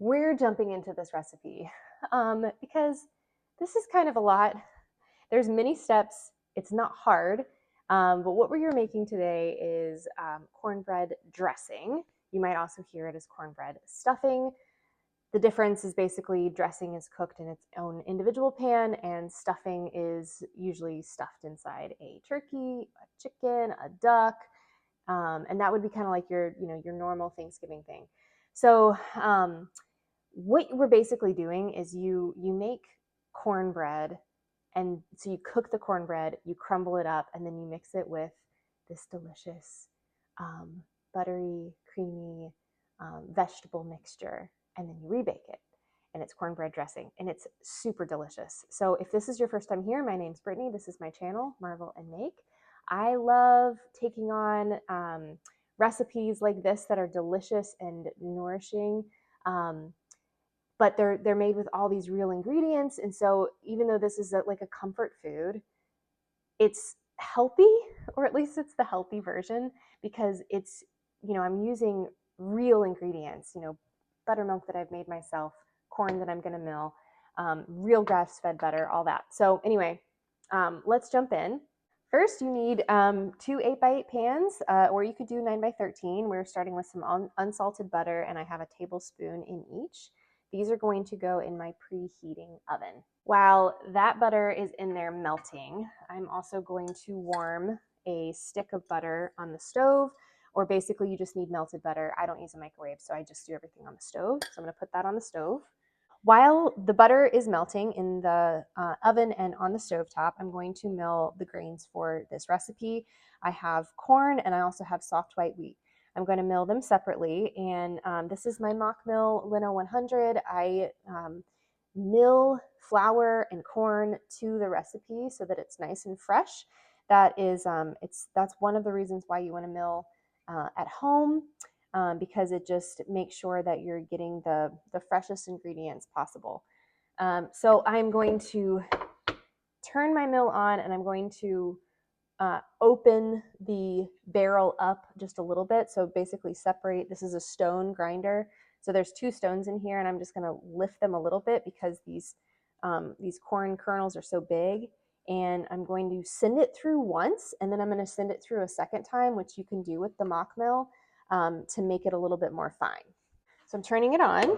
we're jumping into this recipe because this is kind of a lot. There's many steps. It's not hard. But what we're making today is cornbread dressing. You might also hear it as cornbread stuffing. The difference is basically dressing is cooked in its own individual pan and stuffing is usually stuffed inside a turkey, a chicken, a duck, and that would be kind of like your normal Thanksgiving thing. So what we're basically doing is you make cornbread, and so you cook the cornbread, you crumble it up, and then you mix it with this delicious buttery, creamy vegetable mixture, and then you rebake it. And it's cornbread dressing, and it's super delicious. So if this is your first time here, my name's Brittany. This is my channel, Marvel and Make. I love taking on recipes like this that are delicious and nourishing, but they're made with all these real ingredients. And so even though this is like a comfort food, it's healthy, or at least it's the healthy version, because it's, I'm using real ingredients, buttermilk that I've made myself, corn that I'm going to mill, real grass-fed butter, all that. So anyway, let's jump in. First, you need 2 8x8 pans, or you could do 9x13. We're starting with some unsalted butter, and I have a tablespoon in each. These are going to go in my preheating oven. While that butter is in there melting, I'm also going to warm a stick of butter on the stove, or basically you just need melted butter. I don't use a microwave, so I just do everything on the stove. So I'm going to put that on the stove. While the butter is melting in the oven and on the stovetop, I'm going to mill the grains for this recipe. I have corn and I also have soft white wheat. I'm going to mill them separately, and this is my mock mill Lino 100. I mill flour and corn to the recipe so that it's nice and fresh. That is, that's one of the reasons why you want to mill at home, because it just makes sure that you're getting the freshest ingredients possible. So I'm going to turn my mill on, and I'm going to open the barrel up just a little bit. So basically separate, this is a stone grinder. So there's 2 stones in here, and I'm just gonna lift them a little bit because these corn kernels are so big. And I'm going to send it through once, and then I'm gonna send it through a second time, which you can do with the mock mill, to make it a little bit more fine. So I'm turning it on.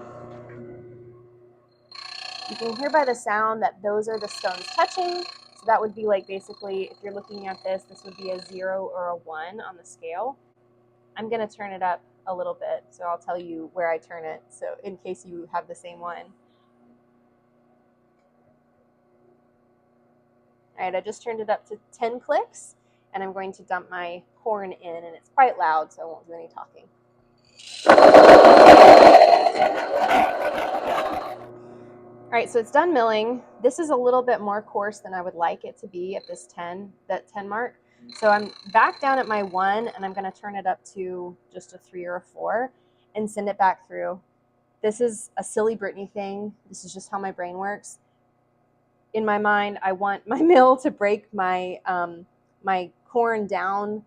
You can hear by the sound that those are the stones touching. So that would be like, basically, if you're looking at this, this would be a 0 or a 1 on the scale. I'm going to turn it up a little bit, so I'll tell you where I turn it, so in case you have the same one. All right, I just turned it up to 10 clicks, and I'm going to dump my corn in, and it's quite loud, so I won't do any talking. All right, so it's done milling. This is a little bit more coarse than I would like it to be at this 10 mark. So I'm back down at my 1, and I'm going to turn it up to just a 3 or a 4 and send it back through. This is a silly Brittany thing. This is just how my brain works. In my mind, I want my mill to break my my corn down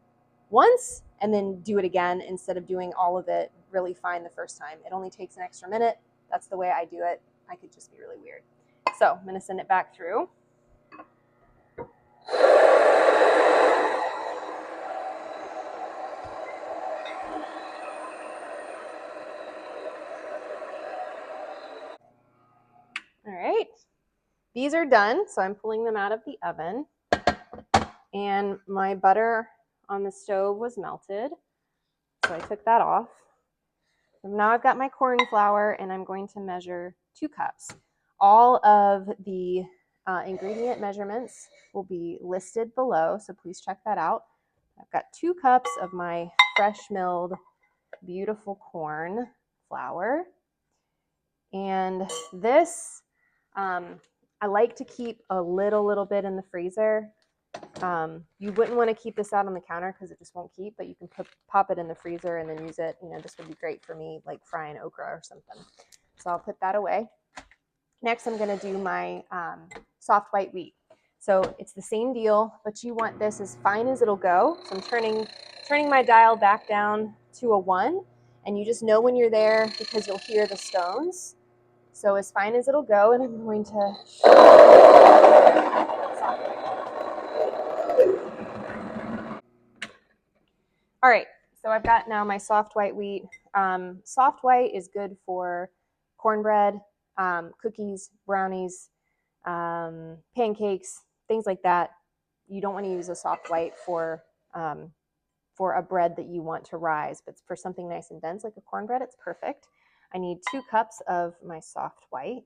once and then do it again instead of doing all of it really fine the first time. It only takes an extra minute. That's the way I do it. I could just be really weird. So I'm going to send it back through. All right, these are done, so I'm pulling them out of the oven, and my butter on the stove was melted, so I took that off. So now I've got my corn flour, and I'm going to measure 2 cups. All of the ingredient measurements will be listed below, so please check that out. I've got 2 cups of my fresh milled, beautiful corn flour, and this I like to keep a little bit in the freezer. You wouldn't want to keep this out on the counter because it just won't keep, but you can pop it in the freezer and then use it. This would be great for me, like frying okra or something. So I'll put that away. Next, I'm going to do my soft white wheat. So it's the same deal, but you want this as fine as it'll go. So I'm turning my dial back down to a 1, And you just know when you're there because you'll hear the stones. So as fine as it'll go, and I'm going to all right, so I've got now my soft white wheat. Soft white is good for cornbread, cookies, brownies, pancakes, things like that. You don't want to use a soft white for a bread that you want to rise, but for something nice and dense like a cornbread, it's perfect. I need 2 cups of my soft white.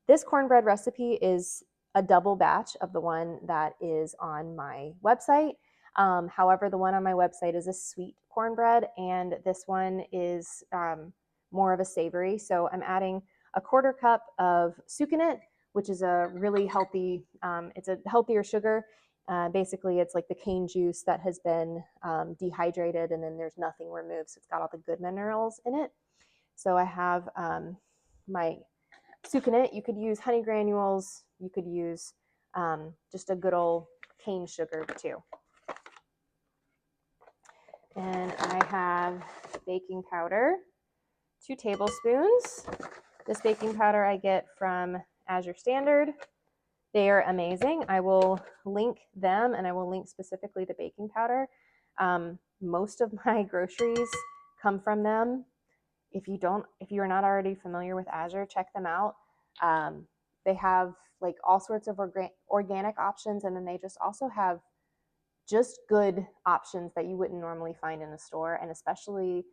This cornbread recipe is a double batch of the one that is on my website. However, the one on my website is a sweet cornbread, and this one is more of a savory. So I'm adding a 1/4 cup of Sucanat, which is a really healthy, it's a healthier sugar. Basically, it's like the cane juice that has been dehydrated, and then there's nothing removed. So it's got all the good minerals in it. So I have my Sucanat. You could use honey granules. You could use just a good old cane sugar too. And I have baking powder, 2 tablespoons. This baking powder I get from Azure Standard. They are amazing. I will link them, and I will link specifically the baking powder. Most of my groceries come from them. If you are not already familiar with Azure, check them out. They have like all sorts of organic options, and then they just also have just good options that you wouldn't normally find in a store, and especially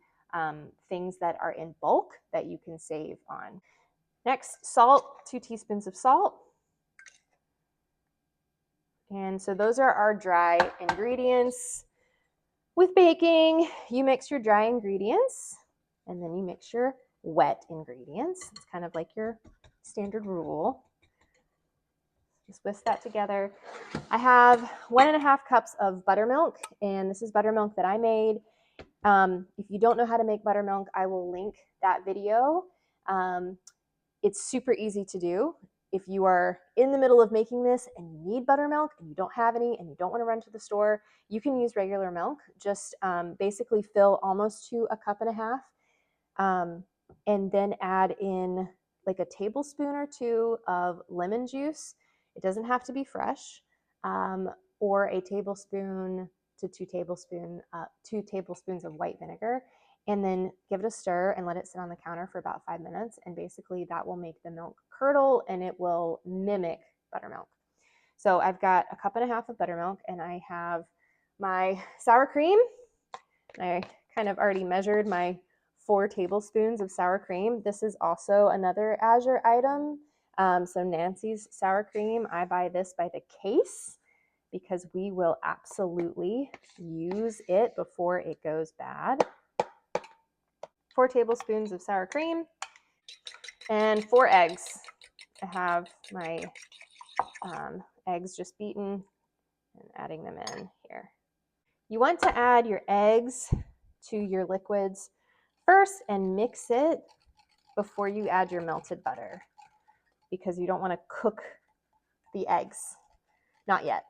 things that are in bulk that you can save on. Next, salt, 2 teaspoons of salt. And so those are our dry ingredients. With baking, you mix your dry ingredients, and then you mix your wet ingredients. It's kind of like your standard rule. Just whisk that together. I have 1.5 cups of buttermilk, and this is buttermilk that I made. If you don't know how to make buttermilk, I will link that video. It's super easy to do. If you are in the middle of making this and you need buttermilk and you don't have any and you don't want to run to the store, you can use regular milk. Just basically fill almost to 1.5 cups, and then add in like a tablespoon or 2 of lemon juice. It doesn't have to be fresh, or a tablespoon to 2 tablespoons of white vinegar, and then give it a stir and let it sit on the counter for about 5 minutes. And basically that will make the milk curdle, and it will mimic buttermilk. So I've got 1.5 cups of buttermilk, and I have my sour cream. I kind of already measured my 4 tablespoons of sour cream. This is also another Azure item. So Nancy's sour cream, I buy this by the case because we will absolutely use it before it goes bad. 4 tablespoons of sour cream and 4 eggs. I have my eggs just beaten and adding them in here. You want to add your eggs to your liquids first and mix it before you add your melted butter, because you don't want to cook the eggs. Not yet.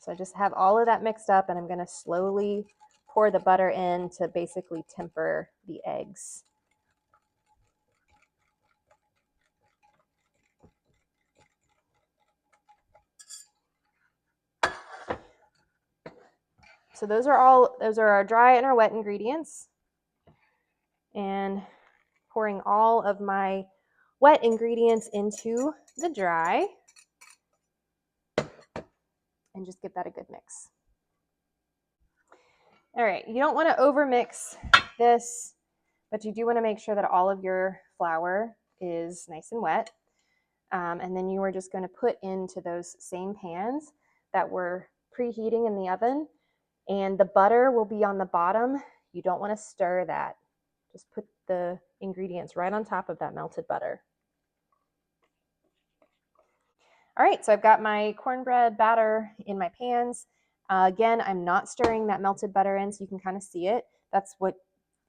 So I just have all of that mixed up, and I'm going to slowly pour the butter in to basically temper the eggs. So those are our dry and our wet ingredients. And pouring all of my wet ingredients into the dry, and just give that a good mix. All right, you don't want to overmix this, but you do want to make sure that all of your flour is nice and wet. And then you are just going to put into those same pans that were preheating in the oven, and the butter will be on the bottom. You don't want to stir that. Just put the ingredients right on top of that melted butter. All right, so I've got my cornbread batter in my pans. Again, I'm not stirring that melted butter in, so you can kind of see it. That's what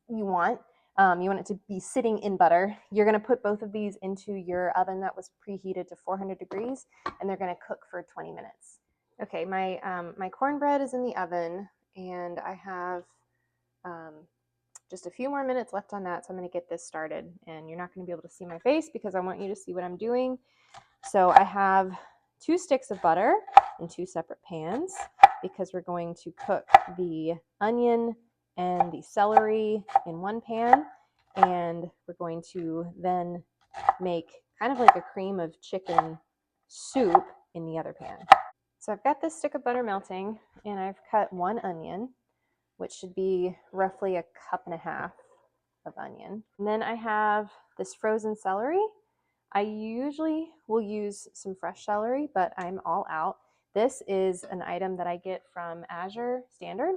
you want. You want it to be sitting in butter. You're going to put both of these into your oven that was preheated to 400 degrees, and they're going to cook for 20 minutes. Okay, my cornbread is in the oven, and I have just a few more minutes left on that, so I'm going to get this started. And you're not going to be able to see my face because I want you to see what I'm doing. So I have 2 sticks of butter in 2 separate pans because we're going to cook the onion and the celery in one pan, and we're going to then make kind of like a cream of chicken soup in the other pan. So I've got this stick of butter melting, and I've cut 1 onion, which should be roughly 1.5 cups of onion. And then I have this frozen celery. I usually will use some fresh celery, but I'm all out. This is an item that I get from Azure Standard.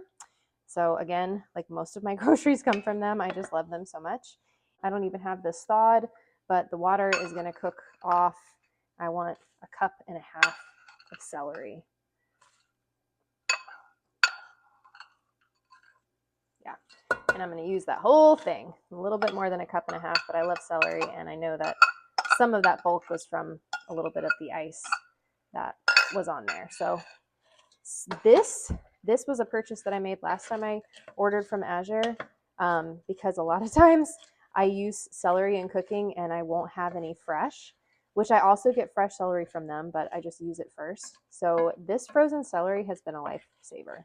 So again, like most of my groceries come from them. I just love them so much. I don't even have this thawed, but the water is going to cook off. I want 1.5 cups of celery. Yeah, and I'm going to use that whole thing, a little bit more than 1.5 cups, but I love celery, and I know that some of that bulk was from a little bit of the ice that was on there. So this was a purchase that I made last time I ordered from Azure, because a lot of times I use celery in cooking and I won't have any fresh, which I also get fresh celery from them, but I just use it first. So this frozen celery has been a lifesaver.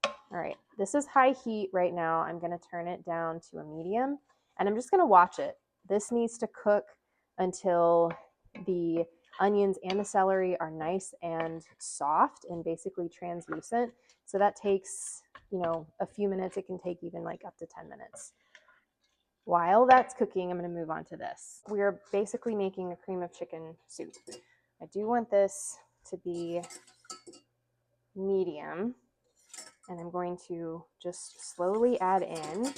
All right, this is high heat right now. I'm going to turn it down to a medium, and I'm just going to watch it. This needs to cook until the onions and the celery are nice and soft and basically translucent. So that takes, a few minutes. It can take even like up to 10 minutes. While that's cooking, I'm going to move on to this. We are basically making a cream of chicken soup. I do want this to be medium, and I'm going to just slowly add in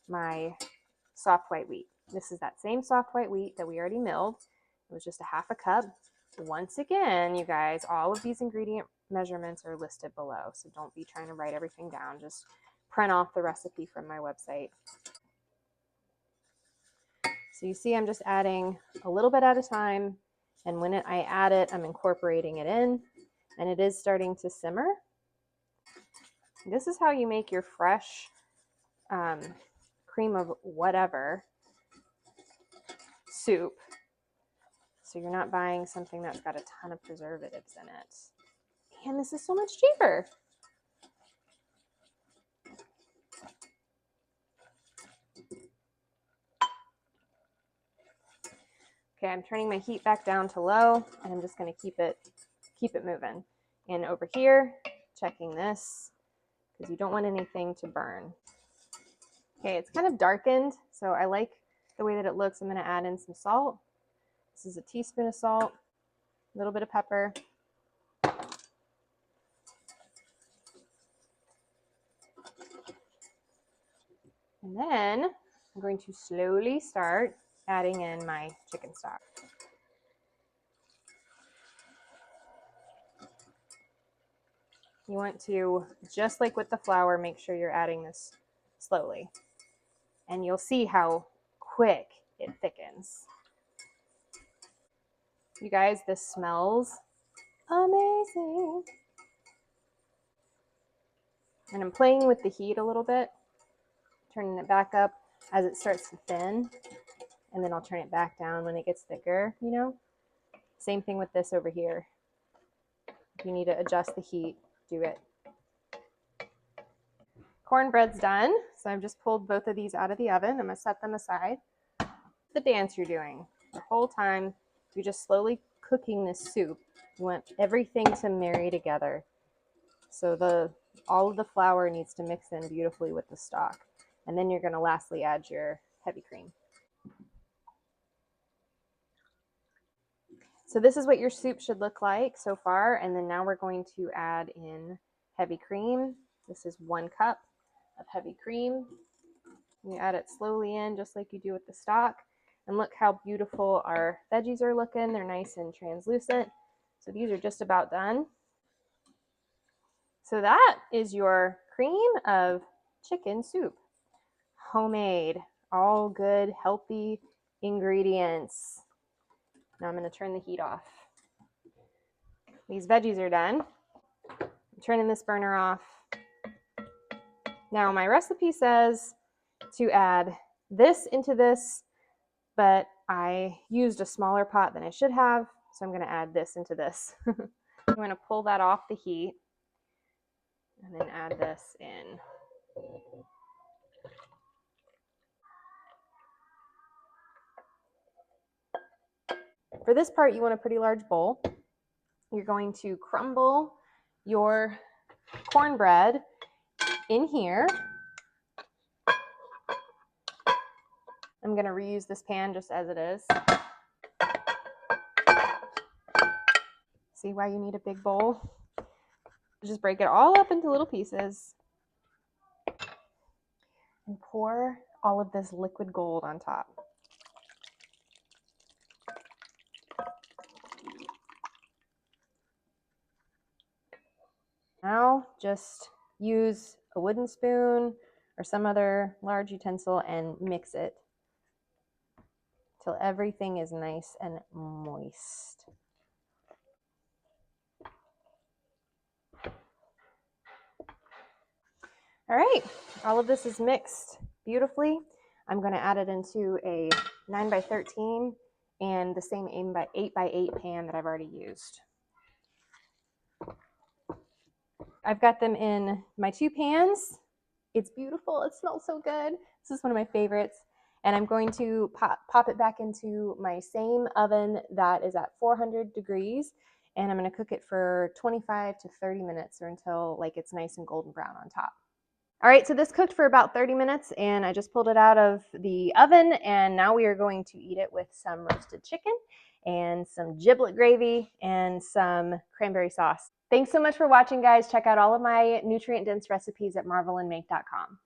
my soft white wheat. This is that same soft white wheat that we already milled. It was just 1/2 cup. Once again, you guys, all of these ingredient measurements are listed below, so don't be trying to write everything down. Just print off the recipe from my website. So you see I'm just adding a little bit at a time, and when I add it, I'm incorporating it in, and it is starting to simmer. This is how you make your fresh cream of whatever soup. So you're not buying something that's got a ton of preservatives in it. And this is so much cheaper. Okay, I'm turning my heat back down to low, and I'm just going to keep it moving. And over here, checking this, because you don't want anything to burn. Okay, it's kind of darkened, so I like the way that it looks. I'm going to add in some salt. This is a teaspoon of salt, a little bit of pepper. And then I'm going to slowly start adding in my chicken stock. You want to, just like with the flour, make sure you're adding this slowly. And you'll see how quick it thickens. You guys, this smells amazing. And I'm playing with the heat a little bit, turning it back up as it starts to thin, and then I'll turn it back down when it gets thicker, Same thing with this over here. If you need to adjust the heat, do it. Cornbread's done, so I've just pulled both of these out of the oven. I'm going to set them aside. The dance you're doing the whole time, you're just slowly cooking this soup. You want everything to marry together. So all of the flour needs to mix in beautifully with the stock. And then you're going to lastly add your heavy cream. So this is what your soup should look like so far. And then now we're going to add in heavy cream. This is 1 cup of heavy cream. You add it slowly in just like you do with the stock. And look how beautiful our veggies are looking. They're nice and translucent. So these are just about done. So that is your cream of chicken soup. homemade, all good, healthy ingredients. Now I'm going to turn the heat off. These veggies are done. I'm turning this burner off. Now my recipe says to add this into this, but I used a smaller pot than I should have, so I'm going to add this into this. I'm going to pull that off the heat and then add this in. For this part, you want a pretty large bowl. You're going to crumble your cornbread in here. I'm going to reuse this pan just as it is. See why you need a big bowl? Just break it all up into little pieces and pour all of this liquid gold on top. Now just use a wooden spoon or some other large utensil and mix it till everything is nice and moist. All right, all of this is mixed beautifully. I'm going to add it into a 9x13 and the same 8x8 pan that I've already used. I've got them in my 2 pans. It's beautiful. It smells so good. This is one of my favorites. And I'm going to pop it back into my same oven that is at 400 degrees. And I'm going to cook it for 25 to 30 minutes or until like it's nice and golden brown on top. All right, so this cooked for about 30 minutes and I just pulled it out of the oven, and now we are going to eat it with some roasted chicken and some giblet gravy and some cranberry sauce. Thanks so much for watching, guys. Check out all of my nutrient-dense recipes at marvelandmake.com.